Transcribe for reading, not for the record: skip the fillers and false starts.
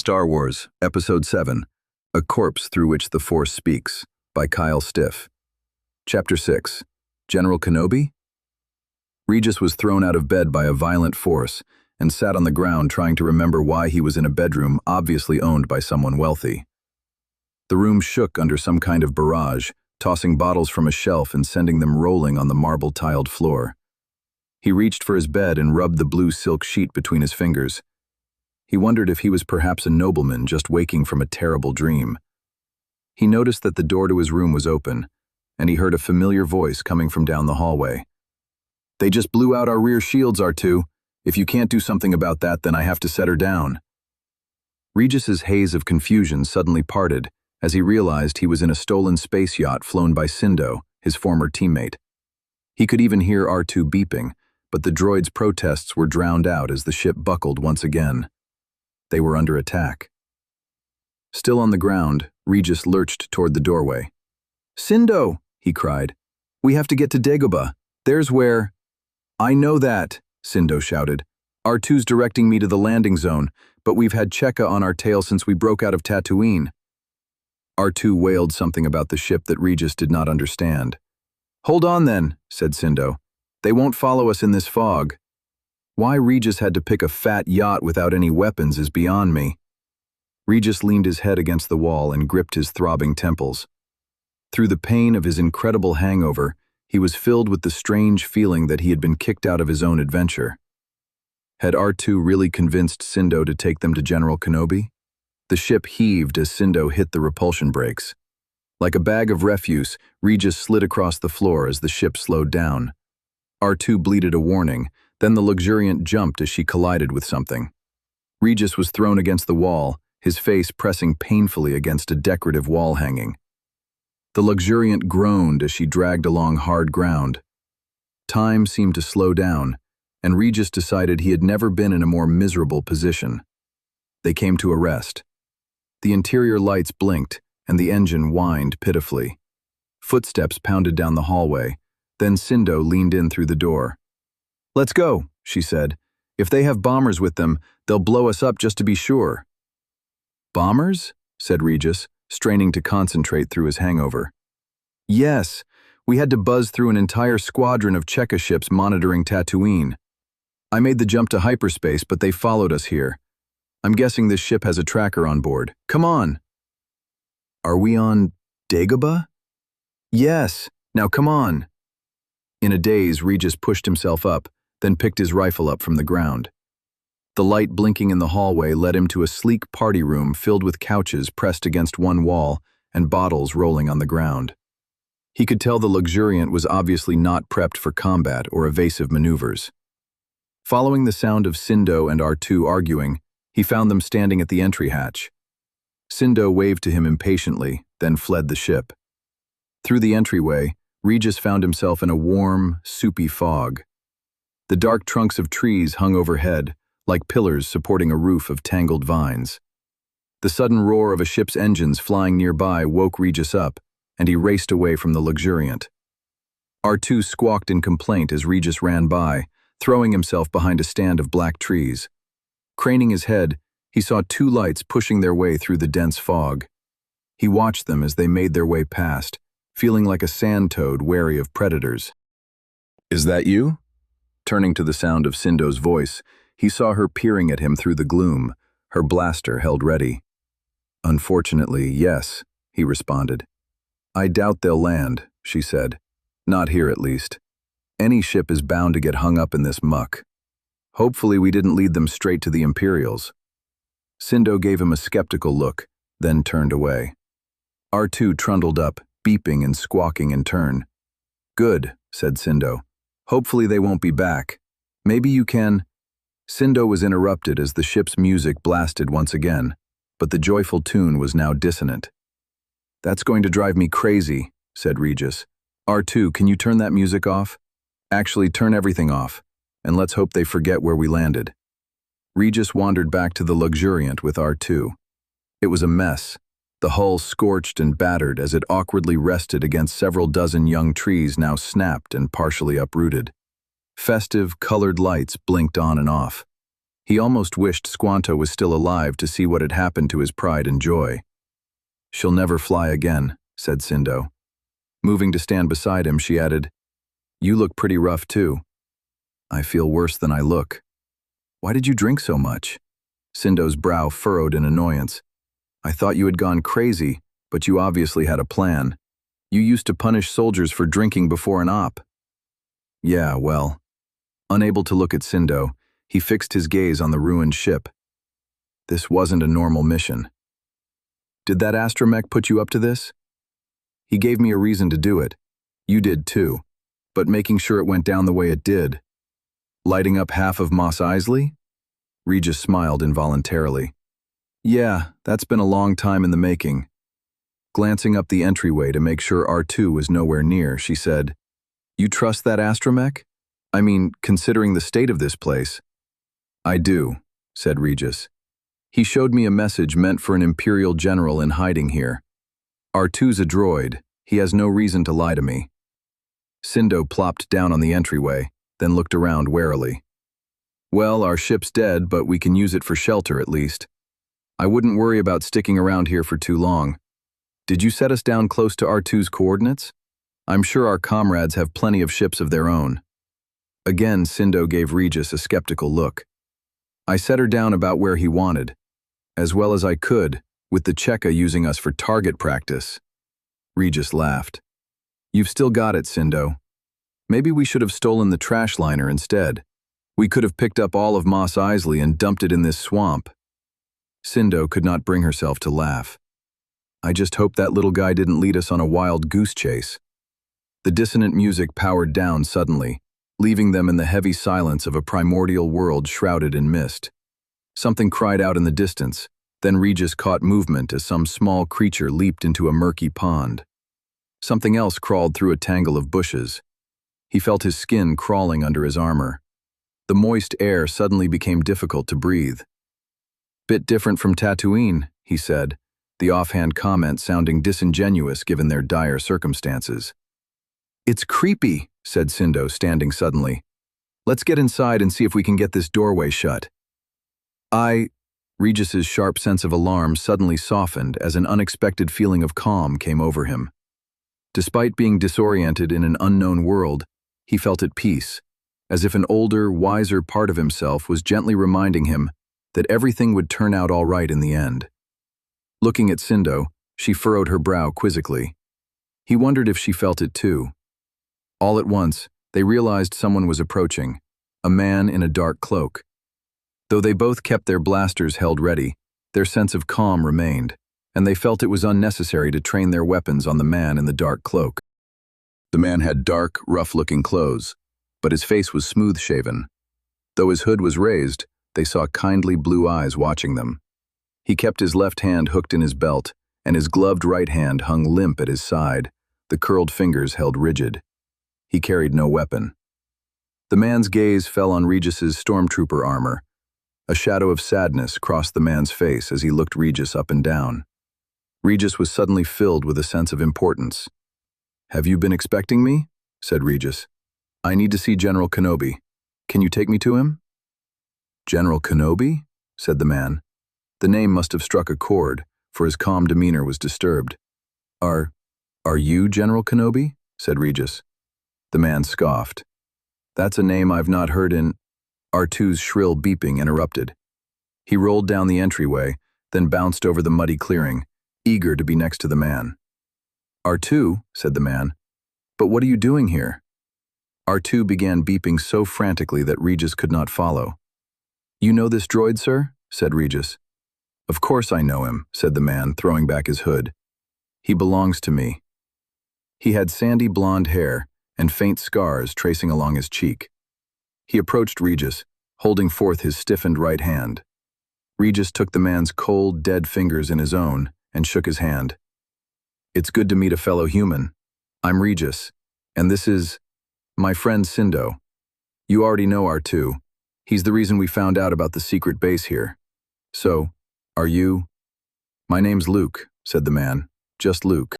Star Wars, Episode 7, A Corpse Through Which the Force Speaks, by Kyle Stiff. Chapter 6, General Kenobi? Regis was thrown out of bed by a violent force and sat on the ground trying to remember why he was in a bedroom obviously owned by someone wealthy. The room shook under some kind of barrage, tossing bottles from a shelf and sending them rolling on the marble-tiled floor. He reached for his bed and rubbed the blue silk sheet between his fingers. He wondered if he was perhaps a nobleman just waking from a terrible dream. He noticed that the door to his room was open, and he heard a familiar voice coming from down the hallway. "They just blew out our rear shields, R2. If you can't do something about that, then I have to set her down." Regis's haze of confusion suddenly parted as he realized he was in a stolen space yacht flown by Sindo, his former teammate. He could even hear R2 beeping, but the droid's protests were drowned out as the ship buckled once again. They were under attack. Still on the ground, Regis lurched toward the doorway. "Sindo!" he cried. "We have to get to Dagobah. There's where—" "I know that," Sindo shouted. "R2's directing me to the landing zone, but we've had Cheka on our tail since we broke out of Tatooine." R2 wailed something about the ship that Regis did not understand. "Hold on then," said Sindo. "They won't follow us in this fog." Why Regis had to pick a fat yacht without any weapons is beyond me. Regis leaned his head against the wall and gripped his throbbing temples. Through the pain of his incredible hangover, he was filled with the strange feeling that he had been kicked out of his own adventure. Had R2 really convinced Sindo to take them to General Kenobi? The ship heaved as Sindo hit the repulsion brakes. Like a bag of refuse, Regis slid across the floor as the ship slowed down. R2 bleated a warning, then the luxuriant jumped as she collided with something. Regis was thrown against the wall, his face pressing painfully against a decorative wall hanging. The luxuriant groaned as she dragged along hard ground. Time seemed to slow down, and Regis decided he had never been in a more miserable position. They came to a rest. The interior lights blinked, and the engine whined pitifully. Footsteps pounded down the hallway, then Sindo leaned in through the door. "Let's go," she said. "If they have bombers with them, they'll blow us up just to be sure." "Bombers?" said Regis, straining to concentrate through his hangover. "Yes, we had to buzz through an entire squadron of Cheka ships monitoring Tatooine. I made the jump to hyperspace, but they followed us here. I'm guessing this ship has a tracker on board. Come on." "Are we on Dagobah?" "Yes, now come on." In a daze, Regis pushed himself up, then picked his rifle up from the ground. The light blinking in the hallway led him to a sleek party room filled with couches pressed against one wall and bottles rolling on the ground. He could tell the luxuriant was obviously not prepped for combat or evasive maneuvers. Following the sound of Sindo and R2 arguing, he found them standing at the entry hatch. Sindo waved to him impatiently, then fled the ship. Through the entryway, Regis found himself in a warm, soupy fog. The dark trunks of trees hung overhead, like pillars supporting a roof of tangled vines. The sudden roar of a ship's engines flying nearby woke Regis up, and he raced away from the luxuriant. R2 squawked in complaint as Regis ran by, throwing himself behind a stand of black trees. Craning his head, he saw two lights pushing their way through the dense fog. He watched them as they made their way past, feeling like a sand toad wary of predators. "Is that you?" Turning to the sound of Sindo's voice, he saw her peering at him through the gloom, her blaster held ready. "Unfortunately, yes," he responded. "I doubt they'll land," she said. "Not here, at least. Any ship is bound to get hung up in this muck. Hopefully we didn't lead them straight to the Imperials." Sindo gave him a skeptical look, then turned away. R2 trundled up, beeping and squawking in turn. "Good," said Sindo. "Hopefully they won't be back. Maybe you can—" Sindo was interrupted as the ship's music blasted once again, but the joyful tune was now dissonant. "That's going to drive me crazy," said Regis. "R2, can you turn that music off? Actually, turn everything off, and let's hope they forget where we landed." Regis wandered back to the luxuriant with R2. It was a mess, the hull scorched and battered as it awkwardly rested against several dozen young trees now snapped and partially uprooted. Festive, colored lights blinked on and off. He almost wished Squanto was still alive to see what had happened to his pride and joy. "She'll never fly again," said Sindo. Moving to stand beside him, she added, "You look pretty rough too." "I feel worse than I look." "Why did you drink so much?" Sindo's brow furrowed in annoyance. "I thought you had gone crazy, but you obviously had a plan. You used to punish soldiers for drinking before an op." "Yeah, well." Unable to look at Sindo, he fixed his gaze on the ruined ship. "This wasn't a normal mission." "Did that astromech put you up to this?" "He gave me a reason to do it. You did too. But making sure it went down the way it did." "Lighting up half of Mos Eisley?" Regis smiled involuntarily. "Yeah, that's been a long time in the making." Glancing up the entryway to make sure R2 was nowhere near, she said, "You trust that astromech? I mean, considering the state of this place." "I do," said Regis. "He showed me a message meant for an Imperial general in hiding here. R2's a droid. He has no reason to lie to me." Sindo plopped down on the entryway, then looked around warily. "Well, our ship's dead, but we can use it for shelter at least. I wouldn't worry about sticking around here for too long. Did you set us down close to R2's coordinates? I'm sure our comrades have plenty of ships of their own." Again, Sindo gave Regis a skeptical look. "I set her down about where he wanted, as well as I could, with the Cheka using us for target practice." Regis laughed. "You've still got it, Sindo. Maybe we should have stolen the trash liner instead. We could have picked up all of Mos Eisley and dumped it in this swamp." Sindo could not bring herself to laugh. "I just hope that little guy didn't lead us on a wild goose chase." The dissonant music powered down suddenly, leaving them in the heavy silence of a primordial world shrouded in mist. Something cried out in the distance, then Regis caught movement as some small creature leaped into a murky pond. Something else crawled through a tangle of bushes. He felt his skin crawling under his armor. The moist air suddenly became difficult to breathe. "Bit different from Tatooine," he said, the offhand comment sounding disingenuous given their dire circumstances. "It's creepy," said Sindo, standing suddenly. "Let's get inside and see if we can get this doorway shut." Regis's sharp sense of alarm suddenly softened as an unexpected feeling of calm came over him. Despite being disoriented in an unknown world, he felt at peace, as if an older, wiser part of himself was gently reminding him that everything would turn out all right in the end. Looking at Sindo, she furrowed her brow quizzically. He wondered if she felt it too. All at once, they realized someone was approaching, a man in a dark cloak. Though they both kept their blasters held ready, their sense of calm remained, and they felt it was unnecessary to train their weapons on the man in the dark cloak. The man had dark, rough-looking clothes, but his face was smooth-shaven. Though his hood was raised, they saw kindly blue eyes watching them. He kept his left hand hooked in his belt, and his gloved right hand hung limp at his side, the curled fingers held rigid. He carried no weapon. The man's gaze fell on Regis's stormtrooper armor. A shadow of sadness crossed the man's face as he looked Regis up and down. Regis was suddenly filled with a sense of importance. "Have you been expecting me?" said Regis. "I need to see General Kenobi. Can you take me to him?" "General Kenobi?" said the man. The name must have struck a chord, for his calm demeanor was disturbed. Are you General Kenobi?" said Regis. The man scoffed. "That's a name I've not heard in—" R2's shrill beeping interrupted. He rolled down the entryway, then bounced over the muddy clearing, eager to be next to the man. "R2," said the man, "but what are you doing here?" R2 began beeping so frantically that Regis could not follow. "You know this droid, sir?" said Regis. "Of course I know him," said the man, throwing back his hood. "He belongs to me." He had sandy blonde hair and faint scars tracing along his cheek. He approached Regis, holding forth his stiffened right hand. Regis took the man's cold, dead fingers in his own and shook his hand. "It's good to meet a fellow human. I'm Regis, and this is my friend Sindo. You already know R2. He's the reason we found out about the secret base here. So, are you—" "My name's Luke," said the man. "Just Luke."